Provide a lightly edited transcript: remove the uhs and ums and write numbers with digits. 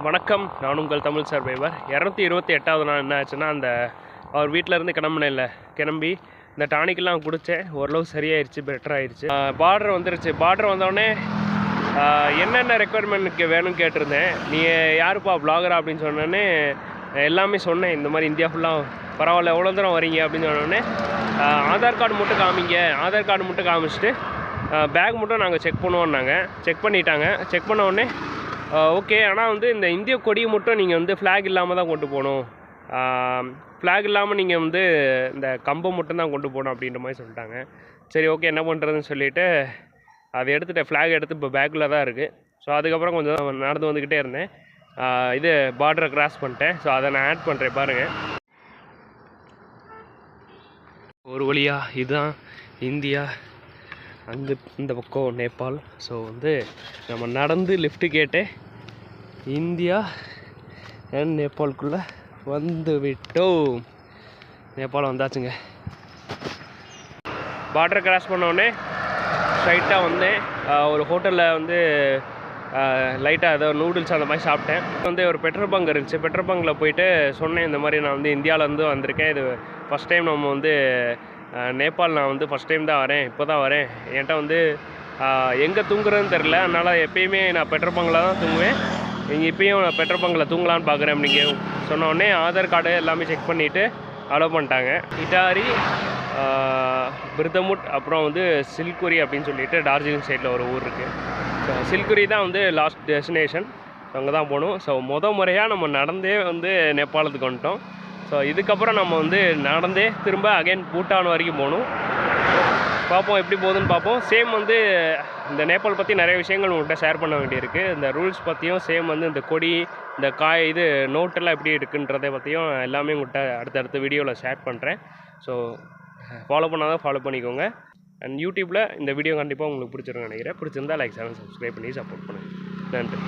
வணக்கம். நான் உங்கள் தமிழ் சர்வைவர். 228வது நாள் என்ன ஆச்சுன்னா, அவர் வீட்டிலேருந்து கிளம்பி இந்த டானிக்கெல்லாம் குடித்தேன். ஓரளவு சரியாயிருச்சு, பெட்டர் ஆயிடுச்சு. பார்டர் வந்துருச்சு. பார்டர் வந்தோடனே என்னென்ன ரெக்குயர்மெண்ட்டுக்கு வேணும்னு கேட்டிருந்தேன். நீ யாருப்பா ப்ளாகரா அப்படின்னு சொன்னோடனே எல்லாமே சொன்னேன். இந்த மாதிரி இந்தியா ஃபுல்லாக பரவாயில்ல, எவ்வளோ தூரம் வரீங்க அப்படின்னு சொன்னோடனே ஆதார் கார்டு மட்டும் காமிங்க. ஆதார் கார்டு மட்டும் காமிச்சிட்டு பேக் மட்டும் நாங்கள் செக் பண்ணுவோன்னாங்க. செக் பண்ணிட்டாங்க. செக் பண்ண உடனே ஓகே, ஆனால் இந்த இந்திய கொடியை மட்டும் நீங்கள் ஃப்ளாக் இல்லாமல் தான் கொண்டு போகணும். ஃப்ளாக் இல்லாமல் நீங்கள் இந்த கம்பம் மட்டும் தான் கொண்டு போகணும் அப்படின்ற மாதிரி சொல்லிட்டாங்க. சரி, ஓகே, என்ன பண்ணுறதுன்னு சொல்லிவிட்டு அதை எடுத்துகிட்டேன். ஃப்ளாக் எடுத்து இப்போ பேக்கில் தான் இருக்குது. ஸோ அதுக்கப்புறம் கொஞ்சம் நடந்து வந்துக்கிட்டே இருந்தேன். இது பார்டரை கிராஸ் பண்ணிட்டேன். ஸோ அதை நான் ஆட் பண்ணுறேன் பாருங்கள். ஒரு வழியாக இதுதான் இந்தியா, இந்த பக்கம் நேபாள். ஸோ நம்ம நடந்து லிஃப்ட்டு கேட்டு இந்தியா அண்ட் நேபாளுக்குள்ளே வந்து விட்டோம். நேபாள் வந்தாச்சுங்க. பார்டரை கிராஸ் பண்ணோடனே ஸ்ட்ரைட்டாக வந்தேன். ஒரு ஹோட்டலில் லைட்டாக ஏதோ நூடுல்ஸ் அந்த மாதிரி சாப்பிட்டேன். ஒரு பெட்ரோல் பங்க் இருந்துச்சு. பெட்ரோல் பங்கில் போயிட்டு சொன்னேன், இந்த மாதிரி நான் இந்தியாவிலேருந்து வந்திருக்கேன். இது ஃபஸ்ட் டைம் நம்ம நேபாள் நான் ஃபஸ்ட் டைம் தான் வரேன், இப்போ தான் வரேன். என்கிட்ட எங்கே தூங்குறதுன்னு தெரில. அதனால் எப்பயுமே நான் பெட்ரோல் பங்கில் தான் தூங்குவேன். நீங்கள் இப்போயும் நான் பெட்ரோல் பங்கில் தூங்கலான்னு பார்க்குறேன். நீங்கள் சொன்ன உடனே ஆதார் கார்டு எல்லாமே செக் பண்ணிவிட்டு அலோவ் பண்ணிட்டாங்க. இட்டாரி, பிர்தமுட், அப்புறம் சில்குரி அப்படின்னு சொல்லிட்டு டார்ஜிலிங் சைடில் ஒரு ஊர் இருக்குது. ஸோ சில்குரி தான் லாஸ்ட் டெஸ்டினேஷன். அங்கே தான் போகணும். ஸோ முறையாக நம்ம நடந்தே நேபாளத்துக்கு வந்துட்டோம். ஸோ இதுக்கப்புறம் நம்ம நடந்தே திரும்ப அகைன் பூட்டான் வரைக்கும் போகணும். பார்ப்போம் எப்படி போகுதுன்னு பார்ப்போம். சேம் இந்த நேபாள் பற்றி நிறைய விஷயங்கள் உங்கள்கிட்ட ஷேர் பண்ண வேண்டியிருக்கு. இந்த ரூல்ஸ் பற்றியும் சேம் இந்த கொடி, இந்த நோட்டெல்லாம் எப்படி இருக்குன்றதை பற்றியும் எல்லாமே உங்கள்கிட்ட அடுத்தடுத்த வீடியோவில் ஷேர் பண்ணுறேன். ஸோ ஃபாலோ பண்ணாதான் ஃபாலோ பண்ணிக்கோங்க. அண்ட் யூடியூப்பில் இந்த வீடியோ கண்டிப்பாக உங்களுக்கு பிடிச்சிருக்குன்னு நினைக்கிறேன். பிடிச்சிருந்தால் லைக், சப்ஸ்கிரைப் பண்ணி சப்போர்ட் பண்ணுங்கள். நன்றி.